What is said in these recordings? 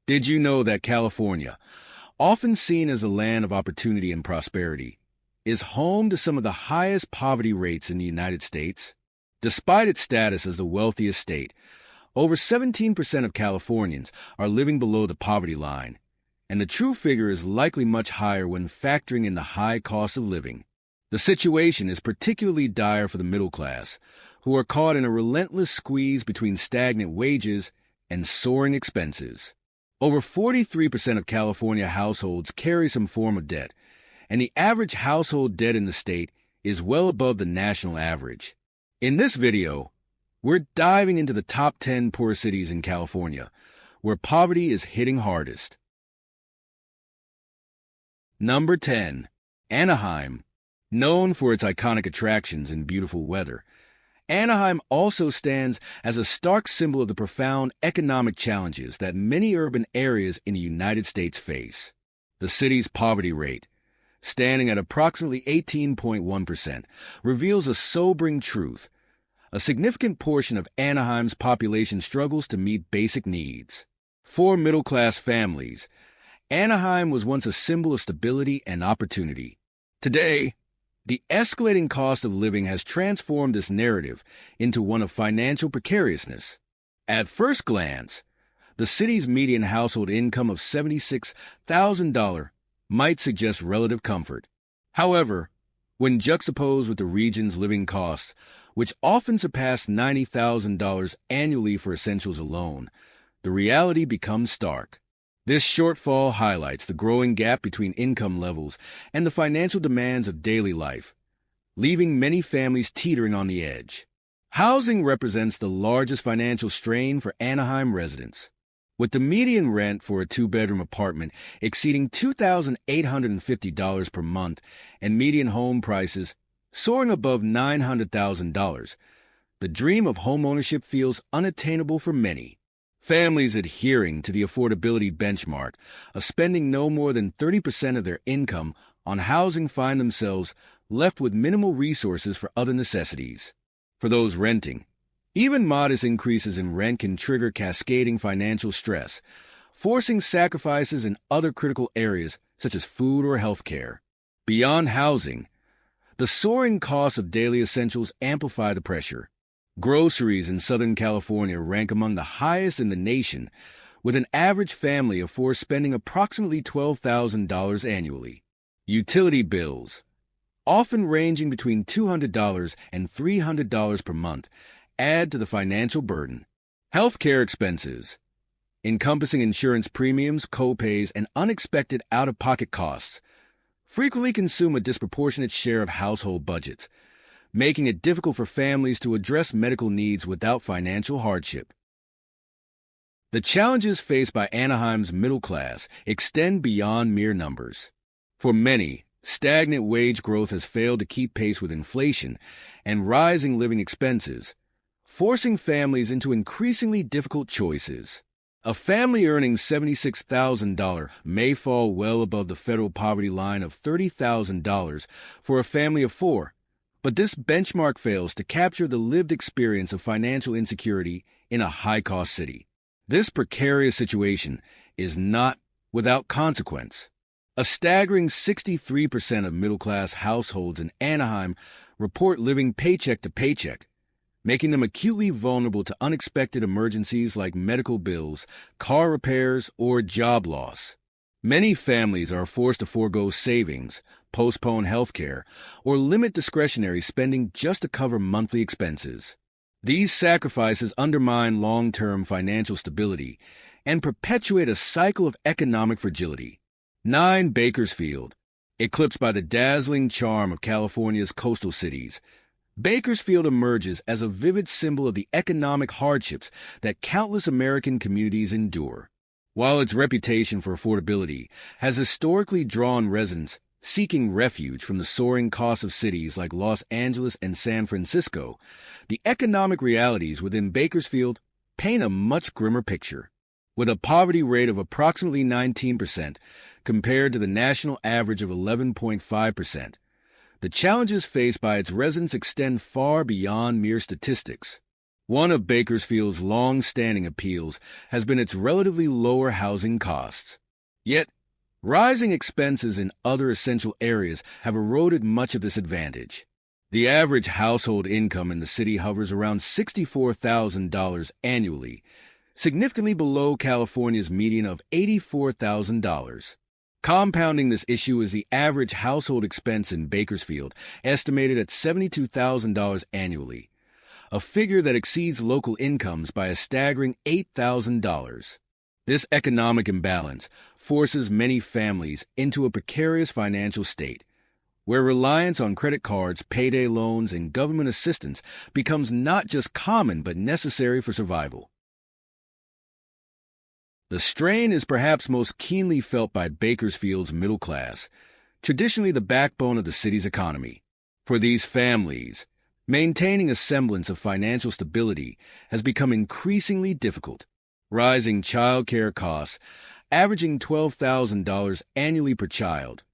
Did you know that California, often seen as a land of opportunity and prosperity, is home to some of the highest poverty rates in the United States? Despite its status as the wealthiest state, over 17% of Californians are living below the poverty line, and the true figure is likely much higher when factoring in the high cost of living. The situation is particularly dire for the middle class, who are caught in a relentless squeeze between stagnant wages and soaring expenses. Over 43% of California households carry some form of debt, and the average household debt in the state is well above the national average. In this video, we're diving into the top 10 poorest cities in California, where poverty is hitting hardest. Number 10. Anaheim. Known for its iconic attractions and beautiful weather, Anaheim also stands as a stark symbol of the profound economic challenges that many urban areas in the United States face. The city's poverty rate, standing at approximately 18.1%, reveals a sobering truth. A significant portion of Anaheim's population struggles to meet basic needs. For middle-class families, Anaheim was once a symbol of stability and opportunity. Today, the escalating cost of living has transformed this narrative into one of financial precariousness. At first glance, the city's median household income of $76,000 might suggest relative comfort. However, when juxtaposed with the region's living costs, which often surpass $90,000 annually for essentials alone, the reality becomes stark. This shortfall highlights the growing gap between income levels and the financial demands of daily life, leaving many families teetering on the edge. Housing represents the largest financial strain for Anaheim residents, with the median rent for a two-bedroom apartment exceeding $2,850 per month and median home prices soaring above $900,000. The dream of homeownership feels unattainable for many. Families adhering to the affordability benchmark of spending no more than 30% of their income on housing find themselves left with minimal resources for other necessities. For those renting, even modest increases in rent can trigger cascading financial stress, forcing sacrifices in other critical areas such as food or health care. Beyond housing, the soaring costs of daily essentials amplify the pressure. Groceries in Southern California rank among the highest in the nation, with an average family of four spending approximately $12,000 annually. Utility bills, often ranging between $200 and $300 per month, add to the financial burden. Healthcare expenses, encompassing insurance premiums, co-pays, and unexpected out-of-pocket costs, frequently consume a disproportionate share of household budgets, making it difficult for families to address medical needs without financial hardship. The challenges faced by Anaheim's middle class extend beyond mere numbers. For many, stagnant wage growth has failed to keep pace with inflation and rising living expenses, forcing families into increasingly difficult choices. A family earning $76,000 may fall well above the federal poverty line of $30,000 for a family of four, but this benchmark fails to capture the lived experience of financial insecurity in a high-cost city. This precarious situation is not without consequence. A staggering 63% of middle-class households in Anaheim report living paycheck to paycheck, making them acutely vulnerable to unexpected emergencies like medical bills, car repairs, or job loss. Many families are forced to forego savings, postpone health care, or limit discretionary spending just to cover monthly expenses. These sacrifices undermine long-term financial stability and perpetuate a cycle of economic fragility. 9. Bakersfield. Eclipsed by the dazzling charm of California's coastal cities, Bakersfield emerges as a vivid symbol of the economic hardships that countless American communities endure. While its reputation for affordability has historically drawn residents seeking refuge from the soaring costs of cities like Los Angeles and San Francisco, the economic realities within Bakersfield paint a much grimmer picture. With a poverty rate of approximately 19% compared to the national average of 11.5%, the challenges faced by its residents extend far beyond mere statistics. One of Bakersfield's long-standing appeals has been its relatively lower housing costs. Yet, rising expenses in other essential areas have eroded much of this advantage. The average household income in the city hovers around $64,000 annually, significantly below California's median of $84,000. Compounding this issue is the average household expense in Bakersfield, estimated at $72,000 annually, a figure that exceeds local incomes by a staggering $8,000. This economic imbalance forces many families into a precarious financial state, where reliance on credit cards, payday loans, and government assistance becomes not just common but necessary for survival. The strain is perhaps most keenly felt by Bakersfield's middle class, traditionally the backbone of the city's economy. For these families, maintaining a semblance of financial stability has become increasingly difficult. Rising child care costs, averaging $12,000 annually per child,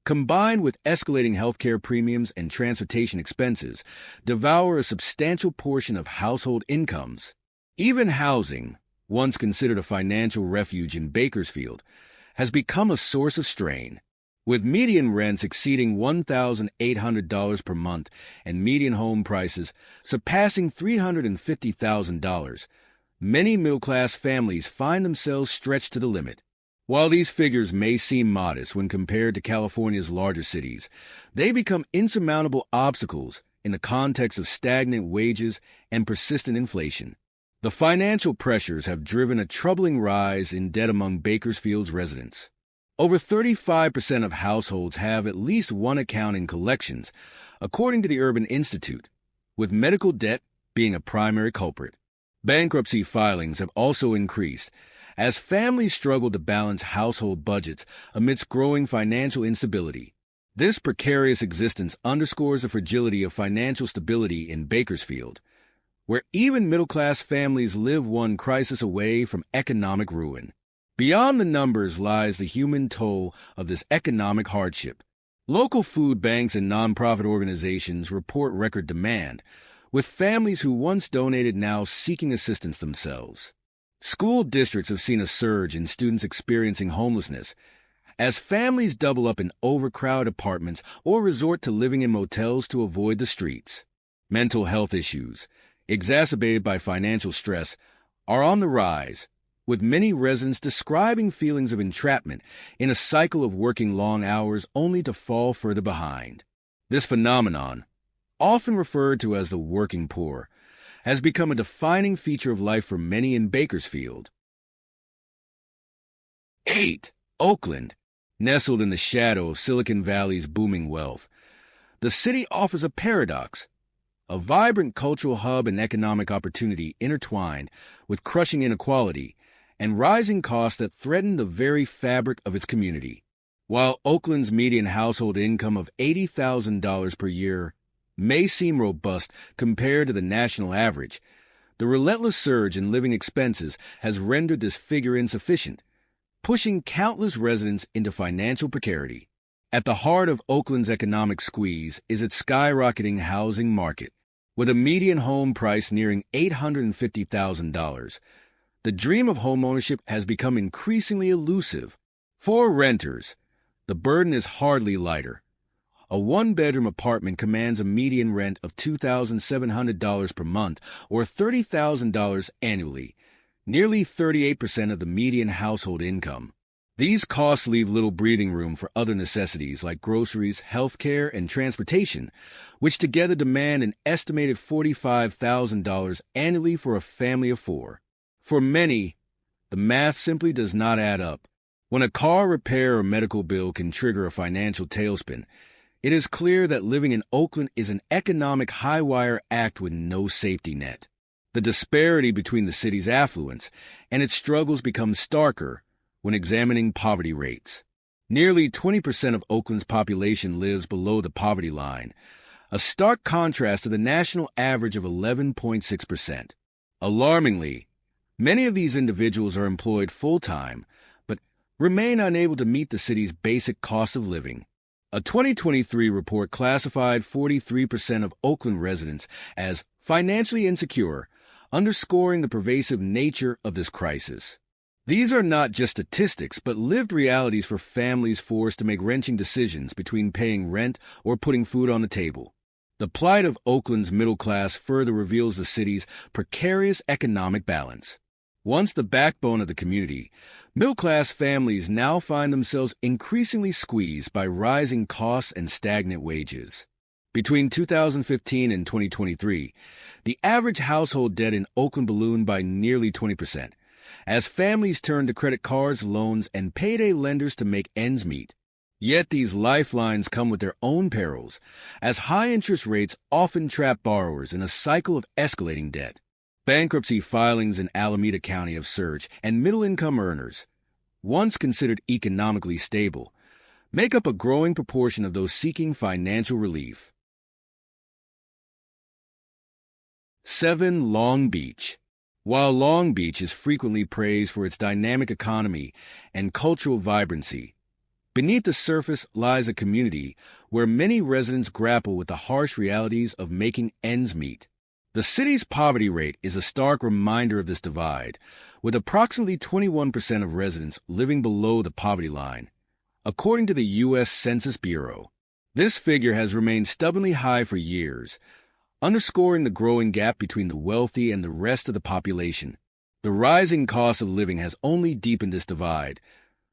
combined with escalating healthcare premiums and transportation expenses, devour a substantial portion of household incomes. Even housing, once considered a financial refuge in Bakersfield, has become a source of strain. With median rents exceeding $1,800 per month and median home prices surpassing $350,000, many middle-class families find themselves stretched to the limit. While these figures may seem modest when compared to California's larger cities, they become insurmountable obstacles in the context of stagnant wages and persistent inflation. The financial pressures have driven a troubling rise in debt among Bakersfield's residents. Over 35% of households have at least one account in collections, according to the Urban Institute, with medical debt being a primary culprit. Bankruptcy filings have also increased as families struggle to balance household budgets amidst growing financial instability. This precarious existence underscores the fragility of financial stability in Bakersfield, where even middle-class families live one crisis away from economic ruin. Beyond the numbers lies the human toll of this economic hardship. Local food banks and nonprofit organizations report record demand, with families who once donated now seeking assistance themselves. School districts have seen a surge in students experiencing homelessness, as families double up in overcrowded apartments or resort to living in motels to avoid the streets. Mental health issues, exacerbated by financial stress, are on the rise, with many residents describing feelings of entrapment in a cycle of working long hours only to fall further behind. This phenomenon, often referred to as the working poor, has become a defining feature of life for many in Bakersfield. 8. Oakland. Nestled in the shadow of Silicon Valley's booming wealth, the city offers a paradox, a vibrant cultural hub and economic opportunity intertwined with crushing inequality and rising costs that threaten the very fabric of its community. While Oakland's median household income of $80,000 per year may seem robust compared to the national average, the relentless surge in living expenses has rendered this figure insufficient, pushing countless residents into financial precarity. At the heart of Oakland's economic squeeze is its skyrocketing housing market. With a median home price nearing $850,000, the dream of homeownership has become increasingly elusive. For renters, the burden is hardly lighter. A one-bedroom apartment commands a median rent of $2,700 per month, or $30,000 annually, nearly 38% of the median household income. These costs leave little breathing room for other necessities like groceries, health care, and transportation, which together demand an estimated $45,000 annually for a family of four. For many, the math simply does not add up. When a car repair or medical bill can trigger a financial tailspin, it is clear that living in Oakland is an economic high-wire act with no safety net. The disparity between the city's affluence and its struggles becomes starker when examining poverty rates. Nearly 20% of Oakland's population lives below the poverty line, a stark contrast to the national average of 11.6%. Alarmingly, many of these individuals are employed full-time, but remain unable to meet the city's basic cost of living. A 2023 report classified 43% of Oakland residents as financially insecure, underscoring the pervasive nature of this crisis. These are not just statistics, but lived realities for families forced to make wrenching decisions between paying rent or putting food on the table. The plight of Oakland's middle class further reveals the city's precarious economic balance. Once the backbone of the community, middle-class families now find themselves increasingly squeezed by rising costs and stagnant wages. Between 2015 and 2023, the average household debt in Oakland ballooned by nearly 20%, as families turned to credit cards, loans, and payday lenders to make ends meet. Yet these lifelines come with their own perils, as high interest rates often trap borrowers in a cycle of escalating debt. Bankruptcy filings in Alameda County have surged, and middle-income earners, once considered economically stable, make up a growing proportion of those seeking financial relief. 7. Long Beach. While Long Beach is frequently praised for its dynamic economy and cultural vibrancy, beneath the surface lies a community where many residents grapple with the harsh realities of making ends meet. The city's poverty rate is a stark reminder of this divide, with approximately 21% of residents living below the poverty line, according to the U.S. Census Bureau. This figure has remained stubbornly high for years, underscoring the growing gap between the wealthy and the rest of the population. The rising cost of living has only deepened this divide,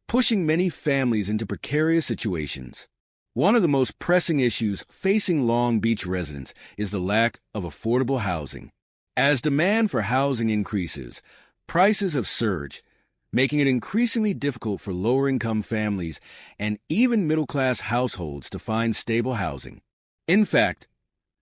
pushing many families into precarious situations. One of the most pressing issues facing Long Beach residents is the lack of affordable housing. As demand for housing increases, prices have surged, making it increasingly difficult for lower-income families and even middle-class households to find stable housing. In fact,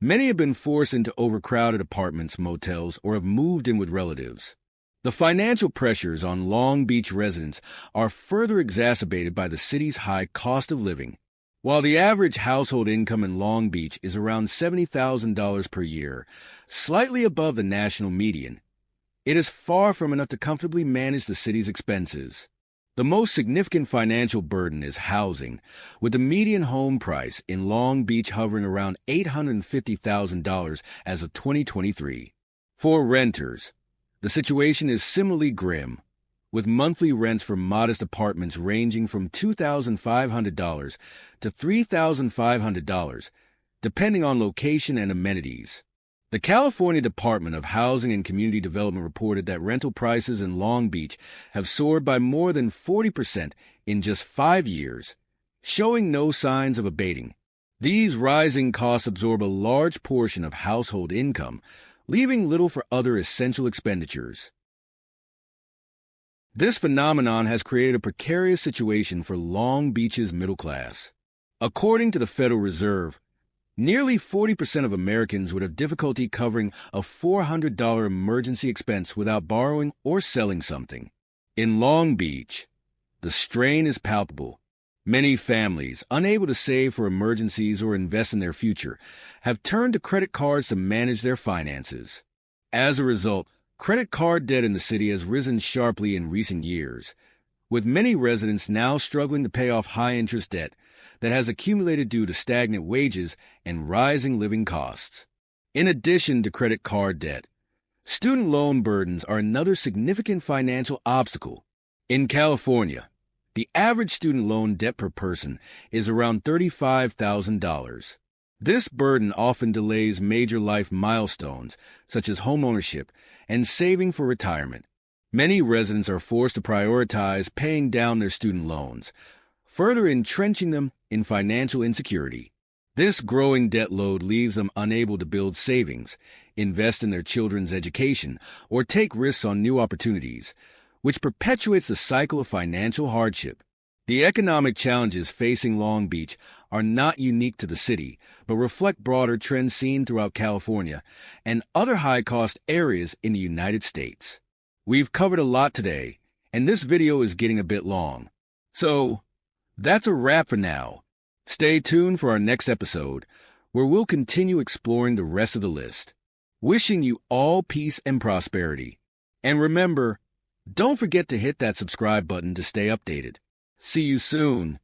many have been forced into overcrowded apartments, motels, or have moved in with relatives. The financial pressures on Long Beach residents are further exacerbated by the city's high cost of living. While the average household income in Long Beach is around $70,000 per year, slightly above the national median, it is far from enough to comfortably manage the city's expenses. The most significant financial burden is housing, with the median home price in Long Beach hovering around $850,000 as of 2023. For renters, the situation is similarly grim, with monthly rents for modest apartments ranging from $2,500 to $3,500, depending on location and amenities. The California Department of Housing and Community Development reported that rental prices in Long Beach have soared by more than 40% in just 5 years, showing no signs of abating. These rising costs absorb a large portion of household income, leaving little for other essential expenditures. This phenomenon has created a precarious situation for Long Beach's middle class. According to the Federal Reserve, nearly 40% of Americans would have difficulty covering a $400 emergency expense without borrowing or selling something. In Long Beach, the strain is palpable. Many families, unable to save for emergencies or invest in their future, have turned to credit cards to manage their finances. As a result, credit card debt in the city has risen sharply in recent years, with many residents now struggling to pay off high-interest debt that has accumulated due to stagnant wages and rising living costs. In addition to credit card debt, student loan burdens are another significant financial obstacle. In California, the average student loan debt per person is around $35,000. This burden often delays major life milestones, such as homeownership and saving for retirement. Many residents are forced to prioritize paying down their student loans, further entrenching them in financial insecurity. This growing debt load leaves them unable to build savings, invest in their children's education, or take risks on new opportunities, which perpetuates the cycle of financial hardship. The economic challenges facing Long Beach are not unique to the city, but reflect broader trends seen throughout California and other high-cost areas in the United States. We've covered a lot today, and this video is getting a bit long. So, that's a wrap for now. Stay tuned for our next episode, where we'll continue exploring the rest of the list. Wishing you all peace and prosperity. And remember, don't forget to hit that subscribe button to stay updated. See you soon.